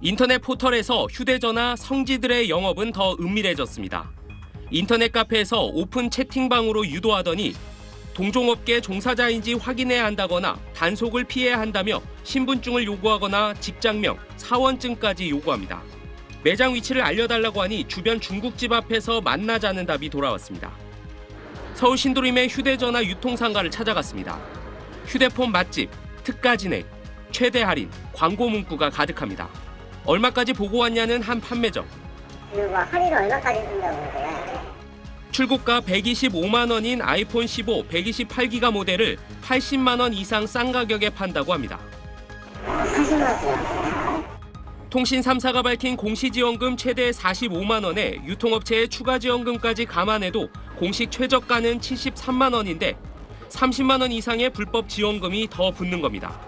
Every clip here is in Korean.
인터넷 포털에서 휴대전화 성지들의 영업은 더 은밀해졌습니다. 인터넷 카페에서 오픈 채팅방으로 유도하더니 동종업계 종사자인지 확인해야 한다거나 단속을 피해야 한다며 신분증을 요구하거나 직장명, 사원증까지 요구합니다. 매장 위치를 알려달라고 하니 주변 중국집 앞에서 만나자는 답이 돌아왔습니다. 서울 신도림의 휴대전화 유통상가를 찾아갔습니다. 휴대폰 맛집, 특가 진행, 최대 할인, 광고 문구가 가득합니다. 얼마까지 보고 왔냐는 한 판매점. 이거 할인 얼마까지 준다고 그래? 출고가 125만 원인 아이폰 15 128기가 모델을 80만 원 이상 싼 가격에 판다고 합니다. 40만 원. 통신 3사가 밝힌 공시지원금 최대 45만 원에 유통업체의 추가 지원금까지 감안해도 공식 최저가는 73만 원인데 30만 원 이상의 불법 지원금이 더 붙는 겁니다.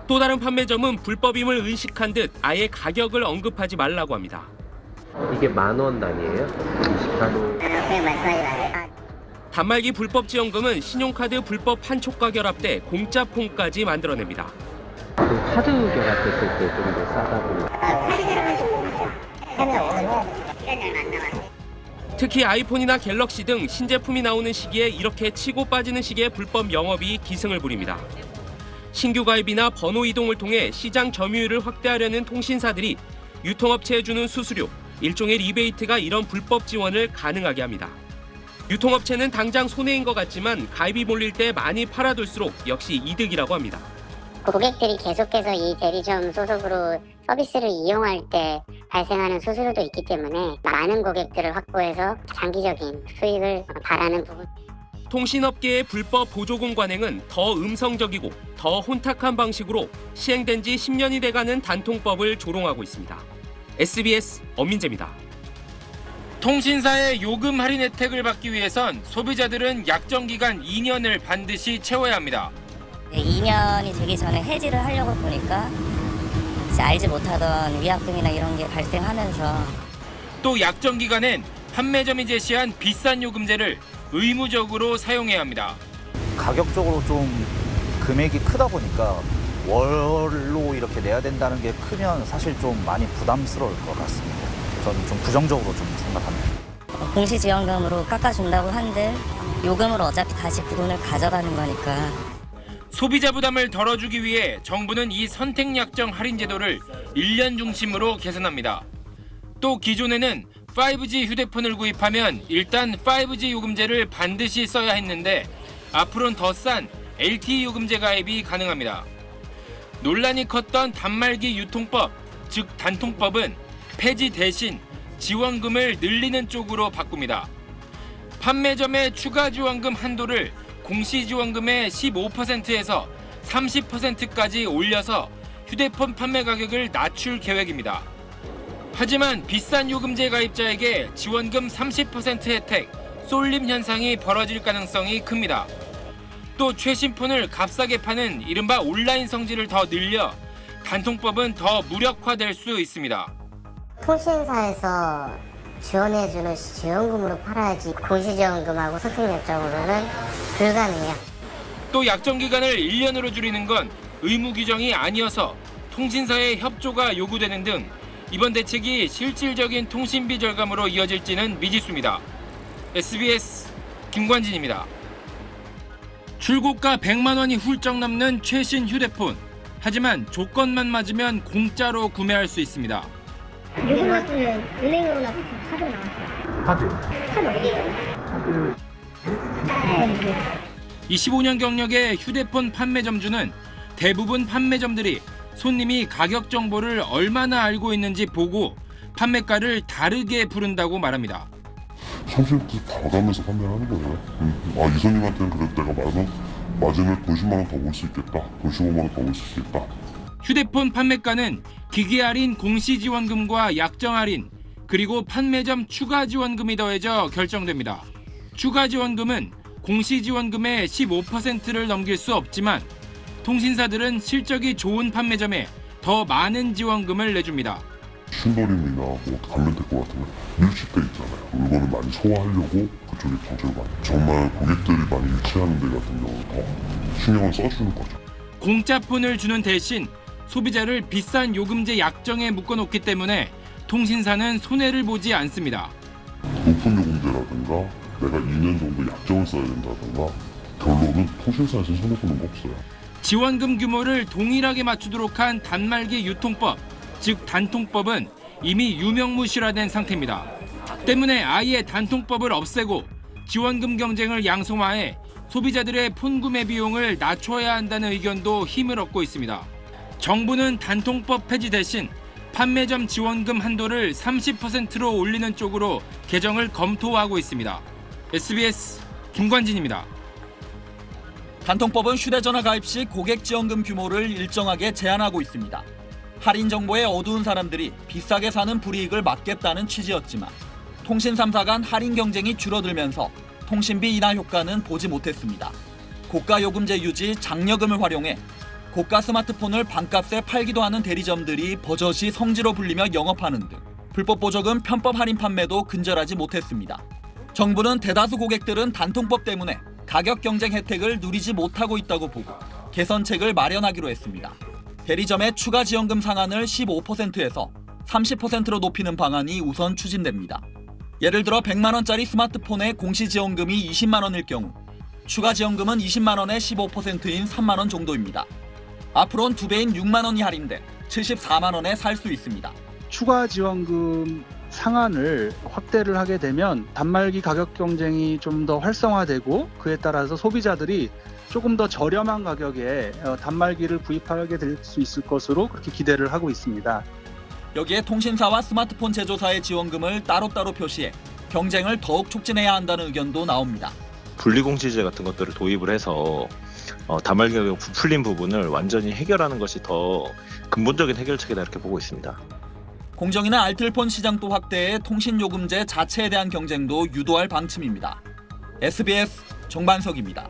또 다른 판매점은 불법임을 의식한 듯 아예 가격을 언급하지 말라고 합니다. 이게 10,000원 단위예요? 24로. 그냥 말씀하지 마세요. 단말기 불법 지원금은 신용카드 불법 판촉과 결합돼 공짜 폰까지 만들어냅니다. 그 카드 결합했을 때 좀 더 싸다 보니. 카드 결합하시면 해면 오늘 시간이 얼마 안 남았어요. 특히 아이폰이나 갤럭시 등 신제품이 나오는 시기에 이렇게 치고 빠지는 식의 불법 영업이 기승을 부립니다. 신규 가입이나 번호 이동을 통해 시장 점유율을 확대하려는 통신사들이 유통업체에 주는 수수료, 일종의 리베이트가 이런 불법 지원을 가능하게 합니다. 유통업체는 당장 손해인 것 같지만 가입이 몰릴 때 많이 팔아둘수록 역시 이득이라고 합니다. 고객들이 계속해서 이 대리점 소속으로 서비스를 이용할 때 발생하는 수수료도 있기 때문에 많은 고객들을 확보해서 장기적인 수익을 바라는 부분. 통신업계의 불법 보조금 관행은 더 음성적이고 더 혼탁한 방식으로 시행된 지 10년이 돼가는 단통법을 조롱하고 있습니다. SBS 엄민재입니다. 통신사의 요금 할인 혜택을 받기 위해선 소비자들은 약정 기간 2년을 반드시 채워야 합니다. 2년이 되기 전에 해지를 하려고 보니까 알지 못하던 위약금이나 이런 게 발생하면서 또 약정 기간엔 판매점이 제시한 비싼 요금제를 의무적으로 사용해야 합니다. 가격적으로 좀 금액이 크다 보니까 월로 이렇게 내야 된다는 게 크면 사실 좀 많이 부담스러울 것 같습니다. 저는 좀 부정적으로 좀 생각합니다. 공시지원금으로 깎아준다고 한들 요금으로 어차피 다시 그 돈을 가져가는 거니까. 소비자 부담을 덜어주기 위해 정부는 이 선택약정 할인 제도를 1년 중심으로 개선합니다. 또 기존에는 5G 휴대폰을 구입하면 일단 5G 요금제를 반드시 써야 했는데 앞으로는 더 싼 LTE 요금제 가입이 가능합니다. 논란이 컸던 단말기 유통법, 즉 단통법은 폐지 대신 지원금을 늘리는 쪽으로 바꿉니다. 판매점의 추가 지원금 한도를 공시지원금의 15%에서 30%까지 올려서 휴대폰 판매 가격을 낮출 계획입니다. 하지만 비싼 요금제 가입자에게 지원금 30% 혜택, 쏠림 현상이 벌어질 가능성이 큽니다. 또 최신 폰을 값싸게 파는 이른바 온라인 성지를 더 늘려 단통법은 더 무력화될 수 있습니다. 통신사에서 지원해주는 지원금으로 팔아야지 공시지원금하고 선택약정으로는 불가능해요. 또 약정 기간을 1년으로 줄이는 건 의무 규정이 아니어서 통신사의 협조가 요구되는 등 이번 대책이 실질적인 통신비 절감으로 이어질지는 미지수입니다. SBS 김관진입니다. 출고가 100만 원이 훌쩍 넘는 최신 휴대폰. 하지만 조건만 맞으면 공짜로 구매할 수 있습니다. 요금 같으면 은행으로나 카드로 나왔어요. 카드 어디에요? 25년 경력의 휴대폰 판매점주는 대부분 판매점들이 손님이 가격 정보를 얼마나 알고 있는지 보고 판매가를 다르게 부른다고 말합니다. 30% 봐가면서 판매를 하는 거예요. 이 손님한테는 그래도 내가 맞으면 50만 원 더 올 수 있겠다. 55만 원 더 올 수 있겠다. 휴대폰 판매가는 기기 할인 공시지원금과 약정 할인, 그리고 판매점 추가 지원금이 더해져 결정됩니다. 추가 지원금은 공시지원금의 15%를 넘길 수 없지만 통신사들은 실적이 좋은 판매점에 더 많은 지원금을 내줍니다. 신도림이나 뭐 감면될 것 같으면 밀집돼 있잖아요. 물건을 많이 소화하려고 그쪽에 강조를 많이. 정말 고객들이 많이 유치하는 데 같은 경우는 더 신경을 써주는 거죠. 공짜 폰을 주는 대신 소비자를 비싼 요금제 약정에 묶어놓기 때문에 통신사는 손해를 보지 않습니다. 높은 요금제라든가 내가 2년 정도 약정을 써야 된다든가 결론은 통신사에서 손해 보는 거 없어요. 지원금 규모를 동일하게 맞추도록 한 단말기 유통법, 즉 단통법은 이미 유명무실화된 상태입니다. 때문에 아예 단통법을 없애고 지원금 경쟁을 양성화해 소비자들의 폰 구매 비용을 낮춰야 한다는 의견도 힘을 얻고 있습니다. 정부는 단통법 폐지 대신 판매점 지원금 한도를 30%로 올리는 쪽으로 개정을 검토하고 있습니다. SBS 김관진입니다. 단통법은 휴대전화 가입 시 고객 지원금 규모를 일정하게 제한하고 있습니다. 할인 정보에 어두운 사람들이 비싸게 사는 불이익을 막겠다는 취지였지만 통신 3사 간 할인 경쟁이 줄어들면서 통신비 인하 효과는 보지 못했습니다. 고가 요금제 유지, 장려금을 활용해 고가 스마트폰을 반값에 팔기도 하는 대리점들이 버젓이 성지로 불리며 영업하는 등 불법 보조금 편법 할인 판매도 근절하지 못했습니다. 정부는 대다수 고객들은 단통법 때문에 가격 경쟁 혜택을 누리지 못하고 있다고 보고 개선책을 마련하기로 했습니다. 대리점의 추가 지원금 상한을 15%에서 30%로 높이는 방안이 우선 추진됩니다. 예를 들어 100만 원짜리 스마트폰의 공시 지원금이 20만 원일 경우 추가 지원금은 20만 원의 15%인 3만 원 정도입니다. 앞으로는 2배인 6만 원이 할인돼 74만 원에 살 수 있습니다. 추가 지원금 상한을 확대를 하게 되면 단말기 가격 경쟁이 좀 더 활성화되고 그에 따라서 소비자들이 조금 더 저렴한 가격에 단말기를 구입하게 될 수 있을 것으로 그렇게 기대를 하고 있습니다. 여기에 통신사와 스마트폰 제조사의 지원금을 따로따로 표시해 경쟁을 더욱 촉진해야 한다는 의견도 나옵니다. 분리공시제 같은 것들을 도입을 해서 단말기 가격 부풀린 부분을 완전히 해결하는 것이 더 근본적인 해결책이다 이렇게 보고 있습니다. 공정이나 알뜰폰 시장도 확대해 통신요금제 자체에 대한 경쟁도 유도할 방침입니다. SBS 정반석입니다.